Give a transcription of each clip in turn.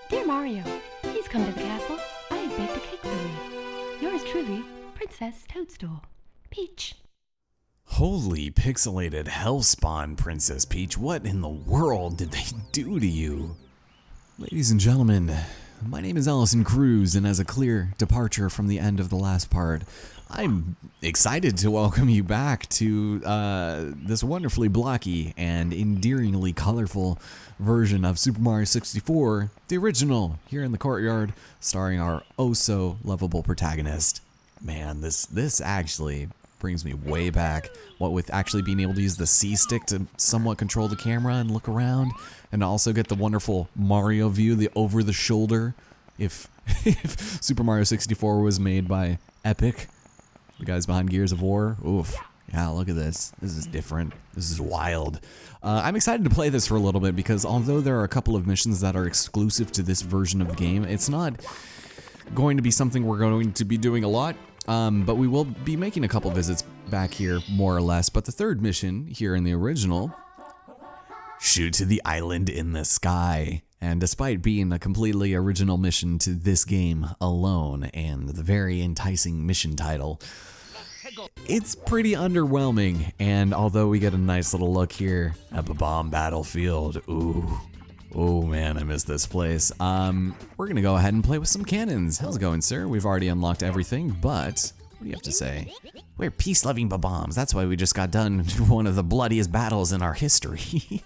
Dear Mario, please come to the castle. I have baked a cake for you. Yours truly, Princess Toadstool. Peach. Holy pixelated hellspawn, Princess Peach. What in the world did they do to you? Ladies and gentlemen, my name is Allison Cruz, and as a clear departure from the end of the last part, I'm excited to welcome you back to this wonderfully blocky and endearingly colorful version of Super Mario 64, the original, here in the courtyard, starring our oh-so-lovable protagonist. Man, this actually brings me way back, what with actually being able to use the C stick to somewhat control the camera and look around, and also get the wonderful Mario view, the over-the-shoulder. If Super Mario 64 was made by Epic, the guys behind Gears of War, oof. Yeah, look at this. This is different. This is wild. I'm excited to play this for a little bit because although there are a couple of missions that are exclusive to this version of the game, it's not going to be something we're going to be doing a lot. But we will be making a couple visits back here, more or less. But the third mission here in the original, shoot to the island in the sky. And despite being a completely original mission to this game alone and the very enticing mission title, it's pretty underwhelming. And although we get a nice little look here at Bob-Omb Battlefield, ooh. Oh man, I miss this place. We're gonna go ahead and play with some cannons. How's it going, sir? We've already unlocked everything, but what do you have to say? We're peace-loving Bob-Ombs. That's why we just got done one of the bloodiest battles in our history.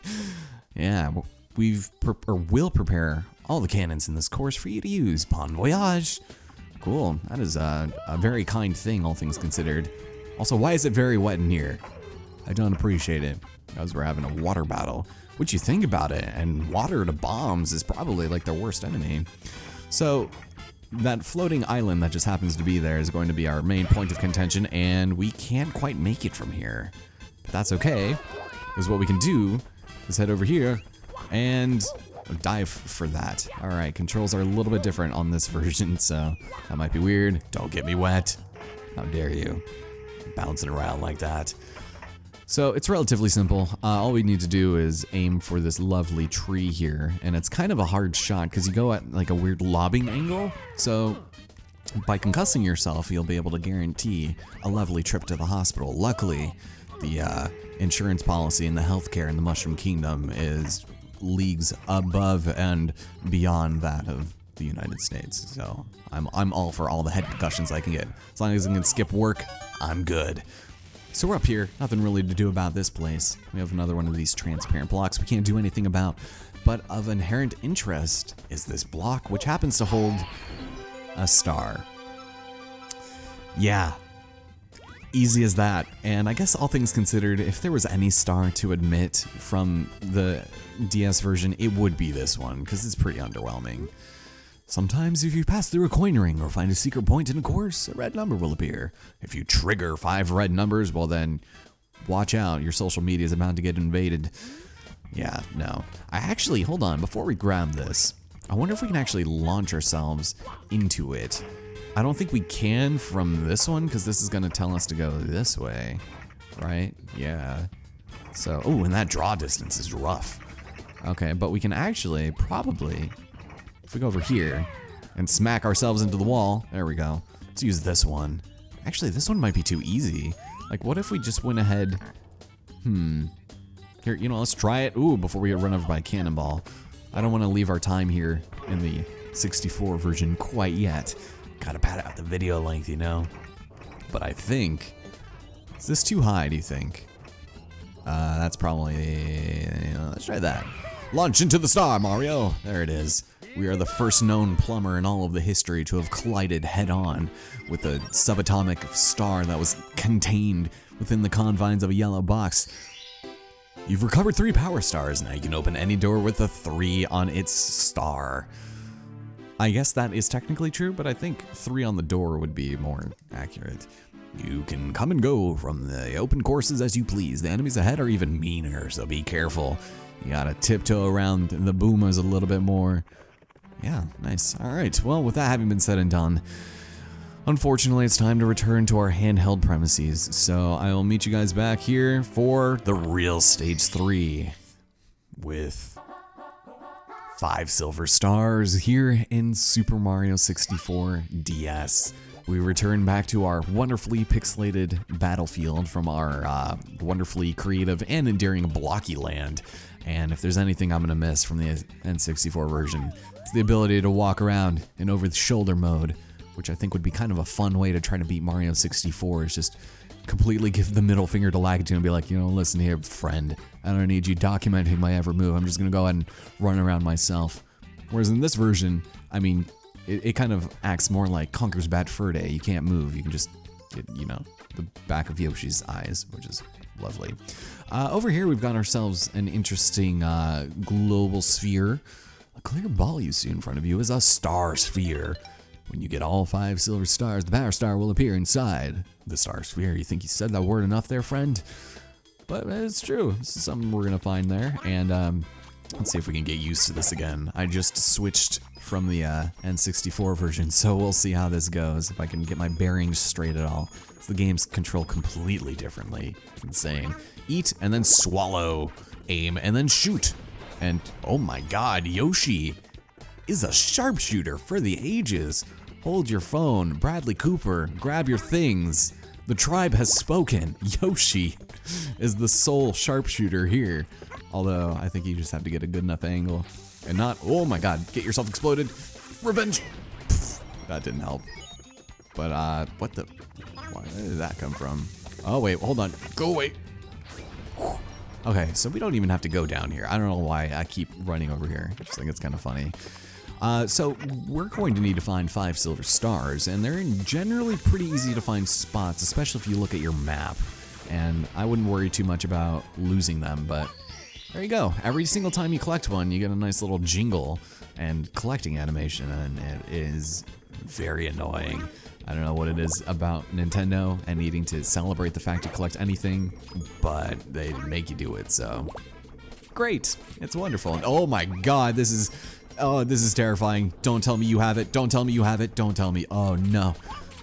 Yeah, will prepare all the cannons in this course for you to use. Bon voyage. Cool. That is a very kind thing, all things considered. Also, why is it very wet in here? I don't appreciate it. Because we're having a water battle. What you think about it, and water to bombs is probably like their worst enemy. So that floating island that just happens to be there is going to be our main point of contention, and we can't quite make it from here. But that's okay, because what we can do is head over here and dive for that. Alright, controls are a little bit different on this version, so that might be weird. Don't get me wet. How dare you? Bouncing around like that. So it's relatively simple. All we need to do is aim for this lovely tree here, and it's kind of a hard shot because you go at like a weird lobbing angle. So by concussing yourself, you'll be able to guarantee a lovely trip to the hospital. Luckily, the insurance policy and the healthcare in the Mushroom Kingdom is leagues above and beyond that of the United States. So I'm all for all the head concussions I can get. As long as I can skip work, I'm good. So we're up here, nothing really to do about this place. We have another one of these transparent blocks we can't do anything about, but of inherent interest is this block, which happens to hold a star. Yeah, easy as that. And I guess all things considered, if there was any star to admit from the DS version, it would be this one, because it's pretty underwhelming. Sometimes if you pass through a coin ring or find a secret point in a course, a red number will appear. If you trigger 5 red numbers, well then, watch out, your social media is about to get invaded. Yeah, no. Hold on, before we grab this, I wonder if we can actually launch ourselves into it. I don't think we can from this one, because this is going to tell us to go this way, right? Yeah. So, oh, and that draw distance is rough. Okay, but we can actually probably... If we go over here and smack ourselves into the wall, there we go. Let's use this one. Actually, this one might be too easy. Like, what if we just went ahead? Here, let's try it. Ooh, before we get run over by a cannonball. I don't want to leave our time here in the 64 version quite yet. Gotta pad out the video length, But I think... Is this too high, do you think? That's probably... let's try that. Launch into the star, Mario! There it is. We are the first known plumber in all of the history to have collided head-on with a subatomic star that was contained within the confines of a yellow box. You've recovered 3 power stars. Now you can open any door with a 3 on its star. I guess that is technically true, but I think 3 on the door would be more accurate. You can come and go from the open courses as you please. The enemies ahead are even meaner, so be careful. You gotta tiptoe around the boomers a little bit more. Yeah, nice. Alright, well, with that having been said and done, unfortunately it's time to return to our handheld premises, so I will meet you guys back here for the real Stage 3 with 5 silver stars here in Super Mario 64 DS. We return back to our wonderfully pixelated battlefield from our wonderfully creative and endearing Blocky land. And if there's anything I'm gonna miss from the N64 version, it's the ability to walk around in over-the-shoulder mode, which I think would be kind of a fun way to try to beat Mario 64, is just completely give the middle finger to Lakitu and be like, you know, listen here, friend, I don't need you documenting my every move. I'm just gonna go ahead and run around myself. Whereas in this version, I mean, it kind of acts more like Conker's Bad Fur Day. You can't move, you can just get, you know, the back of Yoshi's eyes, which is lovely. Over here we've got ourselves an interesting global sphere. A clear ball you see in front of you is a star sphere. When you get all 5 silver stars, the power star will appear inside the star sphere. You think you said that word enough there, friend? But it's true. This is something we're gonna find there, and let's see if we can get used to this again. I just switched from the N64 version, so we'll see how this goes, if I can get my bearings straight at all. The game's controlled completely differently. It's insane. Eat and then swallow. Aim and then shoot. And oh my god, Yoshi is a sharpshooter for the ages. Hold your phone, Bradley Cooper, grab your things. The tribe has spoken. Yoshi is the sole sharpshooter here. Although, I think you just have to get a good enough angle. And not, oh my god, get yourself exploded. Revenge. Pfft, that didn't help. But, what the, where did that come from? Oh wait, hold on, go away. Okay, so we don't even have to go down here. I don't know why I keep running over here. I just think it's kind of funny. So we're going to need to find 5 silver stars, and they're in generally pretty easy to find spots, especially if you look at your map. And I wouldn't worry too much about losing them, but there you go. Every single time you collect one, you get a nice little jingle and collecting animation, and it is very annoying. I don't know what it is about Nintendo and needing to celebrate the fact you collect anything, but they make you do it, so great. It's wonderful. And oh my god, this is terrifying. Don't tell me you have it. Don't tell me you have it. Don't tell me. Oh no.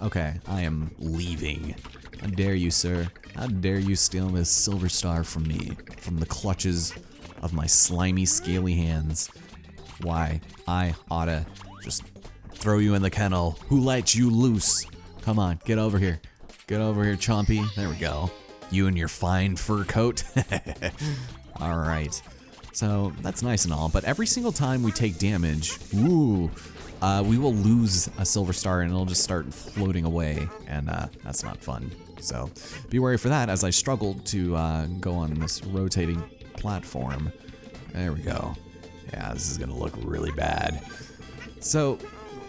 Okay, I am leaving. How dare you, sir? How dare you steal this silver star from me, from the clutches of my slimy, scaly hands? Why, I oughta just throw you in the kennel. Who let you loose? Come on, get over here. Get over here, Chompy. There we go. You and your fine fur coat. Alright. So, that's nice and all, but every single time we take damage, we will lose a silver star and it'll just start floating away, and that's not fun. So, be wary for that as I struggle to go on this rotating platform. There we go. Yeah, this is gonna look really bad. So,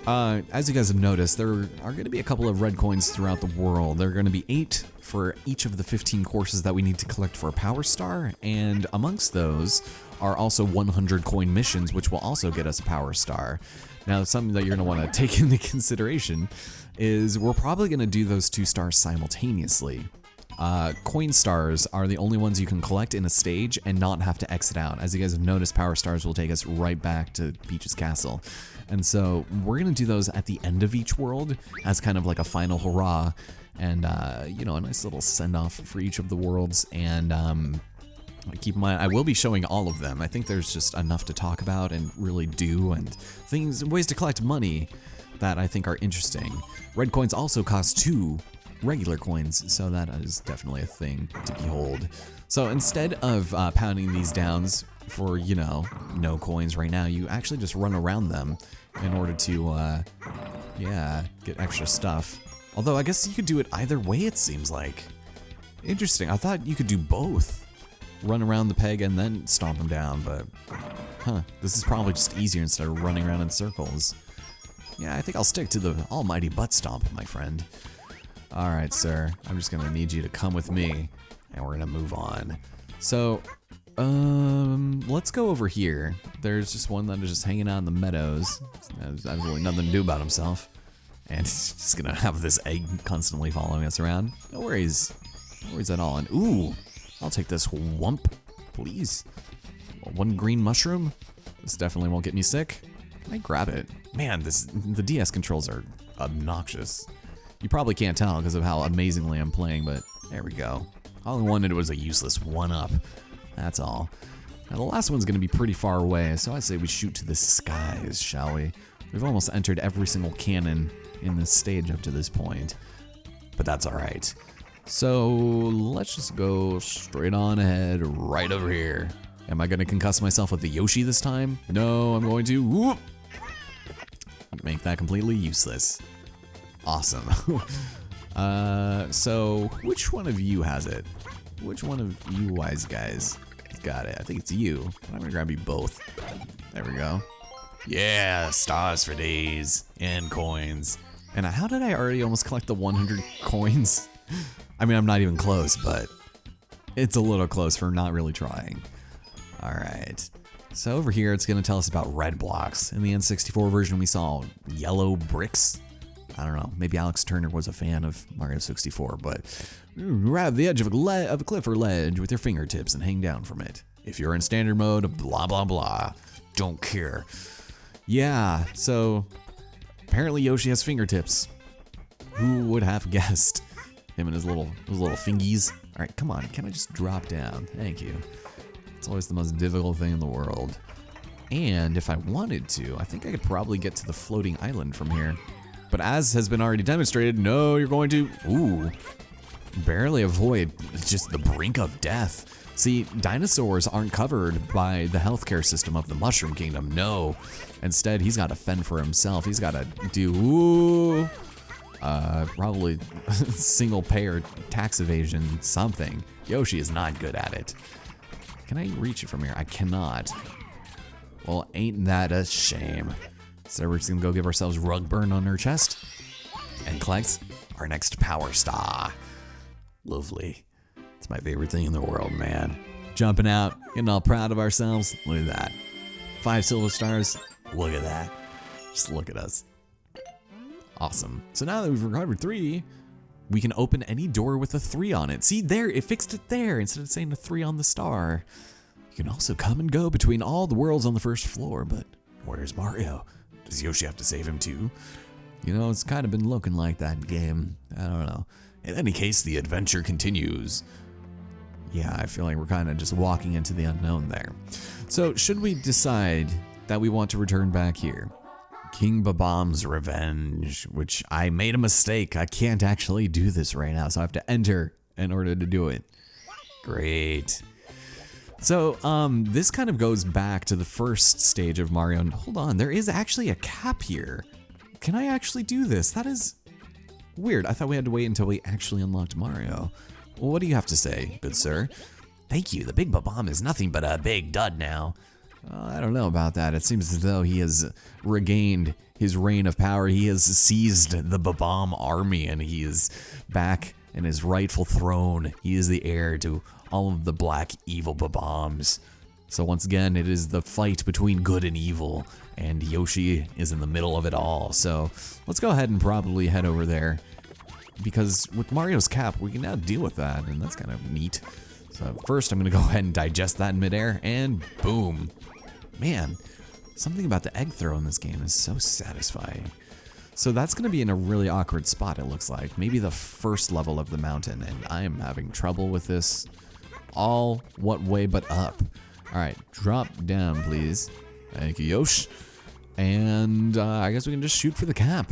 as you guys have noticed, there are going to be a couple of red coins throughout the world. There are going to be 8 for each of the 15 courses that we need to collect for a power star, and amongst those are also 100 coin missions, which will also get us a power star. Now, something that you're going to want to take into consideration is we're probably going to do those 2 stars simultaneously. Coin stars are the only ones you can collect in a stage and not have to exit out. As you guys have noticed, power stars will take us right back to Peach's castle. And so we're gonna do those at the end of each world as kind of like a final hurrah, and you know, a nice little send-off for each of the worlds. And keep in mind, I will be showing all of them. I think there's just enough to talk about and really do, and ways to collect money that I think are interesting. Red coins also cost 2 regular coins, so that is definitely a thing to behold. So instead of pounding these downs for, you know, no coins right now, you actually just run around them in order to, yeah, get extra stuff. Although I guess you could do it either way, it seems like. Interesting, I thought you could do both. Run around the peg and then stomp them down, but, huh, this is probably just easier instead of running around in circles. Yeah, I think I'll stick to the almighty butt stomp, my friend. Alright, sir, I'm just gonna need you to come with me, and we're gonna move on. So, let's go over here. There's just one that is just hanging out in the meadows. Has absolutely nothing to do about himself. And he's just gonna have this egg constantly following us around. No worries. No worries at all. And ooh, I'll take this whump, please. 1 green mushroom? This definitely won't get me sick. Can I grab it? Man, the DS controls are obnoxious. You probably can't tell because of how amazingly I'm playing, but there we go. All I wanted was a useless 1-up. That's all. Now, the last one's going to be pretty far away, so I say we shoot to the skies, shall we? We've almost entered every single cannon in this stage up to this point, but that's all right. So let's just go straight on ahead, right over here. Am I going to concuss myself with the Yoshi this time? No, I'm going to whoop, make that completely useless. Awesome. So which one of you has it? Which one of you wise guys got it? I think it's you. I'm gonna grab you both. There we go. Yeah, stars for days and coins. And how did I already almost collect the 100 coins? I mean, I'm not even close, but it's a little close for not really trying. All right. So over here, it's gonna tell us about red blocks. In the N64 version, we saw yellow bricks. I don't know, maybe Alex Turner was a fan of Mario 64, but grab the edge of a cliff or ledge with your fingertips and hang down from it. If you're in standard mode, blah, blah, blah. Don't care. Yeah, so apparently Yoshi has fingertips. Who would have guessed? Him and his little fingies. All right, come on, can I just drop down? Thank you. It's always the most difficult thing in the world. And if I wanted to, I think I could probably get to the floating island from here. But as has been already demonstrated, no, you're going to, barely avoid just the brink of death. See, dinosaurs aren't covered by the healthcare system of the Mushroom Kingdom, no. Instead, he's got to fend for himself. He's got to do, probably single payer tax evasion, something. Yoshi is not good at it. Can I reach it from here? I cannot. Well, ain't that a shame. So we're just gonna go give ourselves rug burn on our chest and collect our next power star. Lovely. It's my favorite thing in the world, man. Jumping out, getting all proud of ourselves. Look at that. 5 silver stars. Look at that. Just look at us. Awesome. So now that we've recovered 3, we can open any door with a 3 on it. See there, it fixed it there instead of saying a 3 on the star. You can also come and go between all the worlds on the first floor, but where's Mario? Does Yoshi have to save him too? You know, it's kind of been looking like that in game. I don't know. In any case, the adventure continues. Yeah, I feel like we're kind of just walking into the unknown there. So, should we decide that we want to return back here? King Bob-Omb's Revenge, which I made a mistake. I can't actually do this right now, so I have to enter in order to do it. Great. So, this kind of goes back to the first stage of Mario. And hold on, there is actually a cap here. Can I actually do this? That is weird. I thought we had to wait until we actually unlocked Mario. Well, what do you have to say, good sir? Thank you. The big Bob-Omb is nothing but a big dud now. I don't know about that. It seems as though he has regained his reign of power. He has seized the Bob-Omb army, and he is back in his rightful throne. He is the heir to all of the black evil Bob-Ombs. So once again, it is the fight between good and evil, and Yoshi is in the middle of it all. So let's go ahead and probably head over there, because with Mario's cap, we can now deal with that, and that's kind of neat. So first, I'm gonna go ahead and digest that in midair, and boom. Man, something about the egg throw in this game is so satisfying. So that's gonna be in a really awkward spot, it looks like. Maybe the first level of the mountain, and I am having trouble with this. All what way but up. All right, drop down, please. Thank you, Yosh. And I guess we can just shoot for the cap.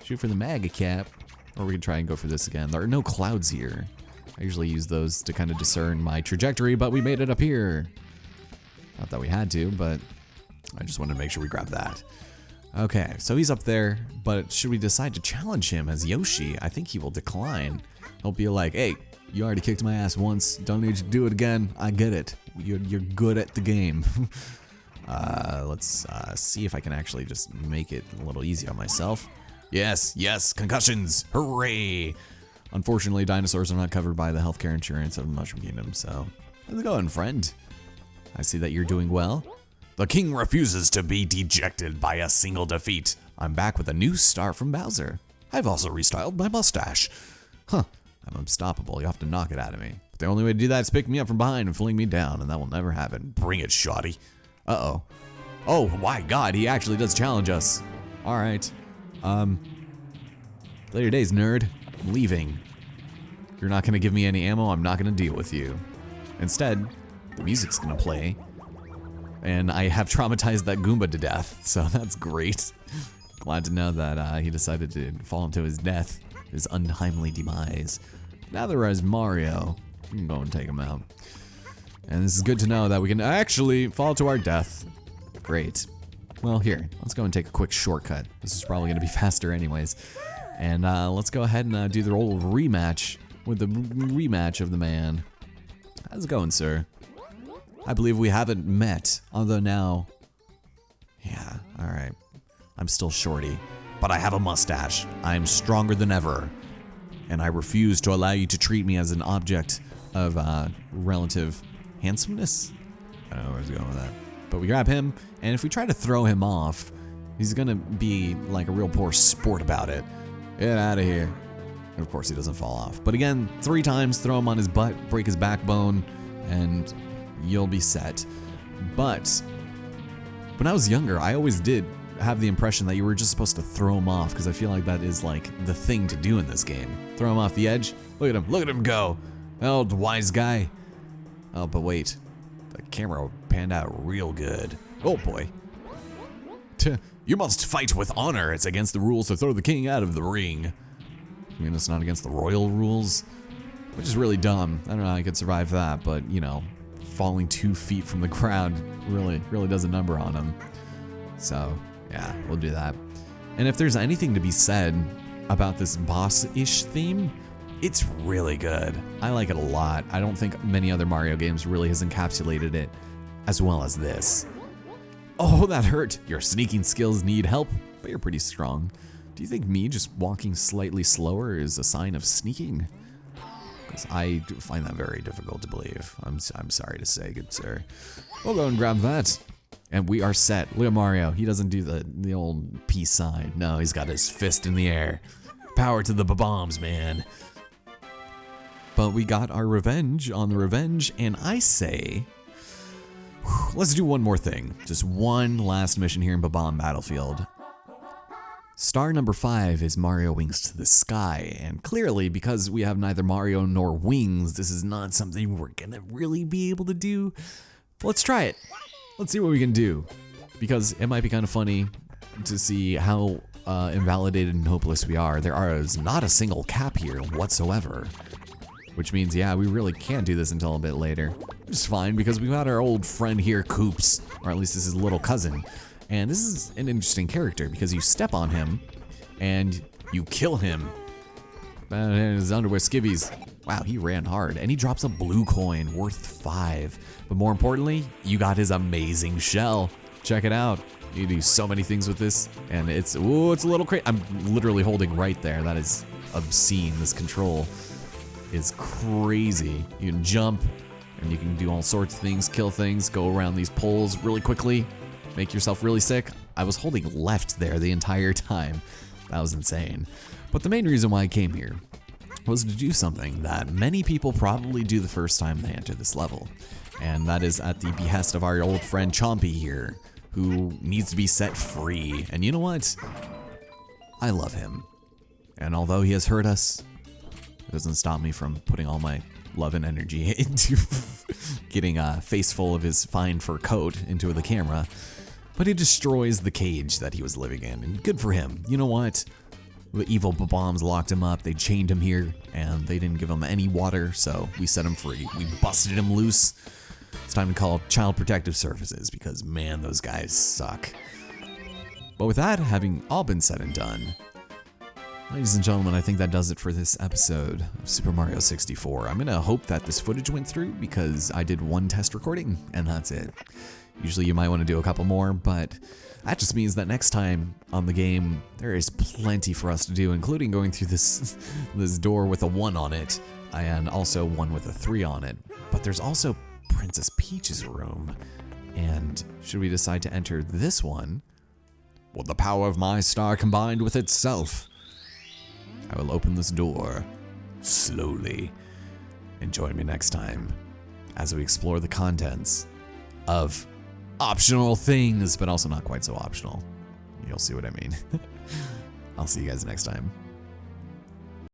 Shoot for the mega cap. Or we can try and go for this again. There are no clouds here. I usually use those to kind of discern my trajectory, but we made it up here. Not that we had to, but I just wanted to make sure we grab that. Okay, so he's up there, but should we decide to challenge him as Yoshi? I think he will decline. He'll be like, hey, you already kicked my ass once. Don't need you to do it again. I get it. You're good at the game. Let's see if I can actually just make it a little easy on myself. Yes, yes, concussions. Hooray. Unfortunately, dinosaurs are not covered by the healthcare insurance of the Mushroom Kingdom, so how's it going, friend? I see that you're doing well. The king refuses to be dejected by a single defeat. I'm back with a new star from Bowser. I've also restyled my mustache. Huh. I'm unstoppable. You have to knock it out of me. But the only way to do that is pick me up from behind and fling me down, and that will never happen. Bring it, shoddy. Uh-oh. Oh, my God, he actually does challenge us. All right. Later days, nerd. I'm leaving. You're not going to give me any ammo. I'm not going to deal with you. Instead, the music's going to play, And I have traumatized that Goomba to death, so that's great. Glad to know that he decided to fall into his death, his untimely demise. Now that we're as Mario, we can go and take him out. And this is good to know that we can actually fall to our death. Great. Well, here, let's go and take a quick shortcut. This is probably going to be faster anyways. And let's go ahead and do the old rematch with the rematch of the man. How's it going, sir? I believe we haven't met, although now... Yeah, alright. I'm still shorty, but I have a mustache. I am stronger than ever. And I refuse to allow you to treat me as an object of relative handsomeness? I don't know where I was going with that. But we grab him, and if we try to throw him off, he's gonna be like a real poor sport about it. Get out of here. And of course he doesn't fall off. But again, 3 times, throw him on his butt, break his backbone, and you'll be set. But when I was younger, I always did have the impression that you were just supposed to throw him off, because I feel like that is like the thing to do in this game. Throw him off the edge. Look at him go. Oh, the wise guy. Oh, but wait. The camera panned out real good. Oh boy. You must fight with honor. It's against the rules to throw the king out of the ring. I mean, it's not against the royal rules, which is really dumb. I don't know how I could survive that, but you know, falling 2 feet from the ground really does a number on him. So yeah, we'll do that. And if there's anything to be said about this boss-ish theme, it's really good. I like it a lot. I don't think many other Mario games really has encapsulated it as well as this. Oh, that hurt. Your sneaking skills need help, but you're pretty strong. Do you think me just walking slightly slower is a sign of sneaking? Because I do find that very difficult to believe. I'm sorry to say, good sir. We'll go and grab that. And we are set. Look at Mario. He doesn't do the old peace sign. No, he's got his fist in the air. Power to the Bob-Ombs, man. But we got our revenge on the revenge, and I say, let's do one more thing. Just one last mission here in Bob-Omb Battlefield. Star number 5 is Mario Wings to the Sky, and clearly, because we have neither Mario nor wings, this is not something we're gonna really be able to do. But let's try it. Let's see what we can do, because it might be kind of funny to see how invalidated and hopeless we are. There is not a single cap here whatsoever, which means, yeah, we really can't do this until a bit later. Which is fine, because we've got our old friend here, Koops, or at least this is his little cousin. And this is an interesting character, because you step on him, and you kill him. And his underwear skivvies. Wow, he ran hard, and he drops a blue coin worth 5. But more importantly, you got his amazing shell. Check it out. You can do so many things with this, and it's a little crazy. I'm literally holding right there. That is obscene. This control is crazy. You can jump, and you can do all sorts of things, kill things, go around these poles really quickly, make yourself really sick. I was holding left there the entire time. That was insane. But the main reason why I came here was to do something that many people probably do the first time they enter this level. And that is at the behest of our old friend Chompy here, who needs to be set free. And you know what? I love him. And although he has hurt us, it doesn't stop me from putting all my love and energy into getting a face full of his fine fur coat into the camera. But he destroys the cage that he was living in, and good for him. You know what? The evil Bob-Ombs locked him up, they chained him here, and they didn't give him any water, so we set him free. We busted him loose. It's time to call Child Protective Services, because man, those guys suck. But with that having all been said and done, ladies and gentlemen, I think that does it for this episode of Super Mario 64. I'm gonna hope that this footage went through, because I did one test recording, and that's it. Usually you might want to do a couple more, but that just means that next time on the game, there is plenty for us to do, including going through this door with a 1 on it, and also one with a 3 on it. But there's also Princess Peach's room, and should we decide to enter this one, with the power of my star combined with itself, I will open this door slowly. And join me next time as we explore the contents of optional things, but also not quite so optional. You'll see what I mean. I'll see you guys next time.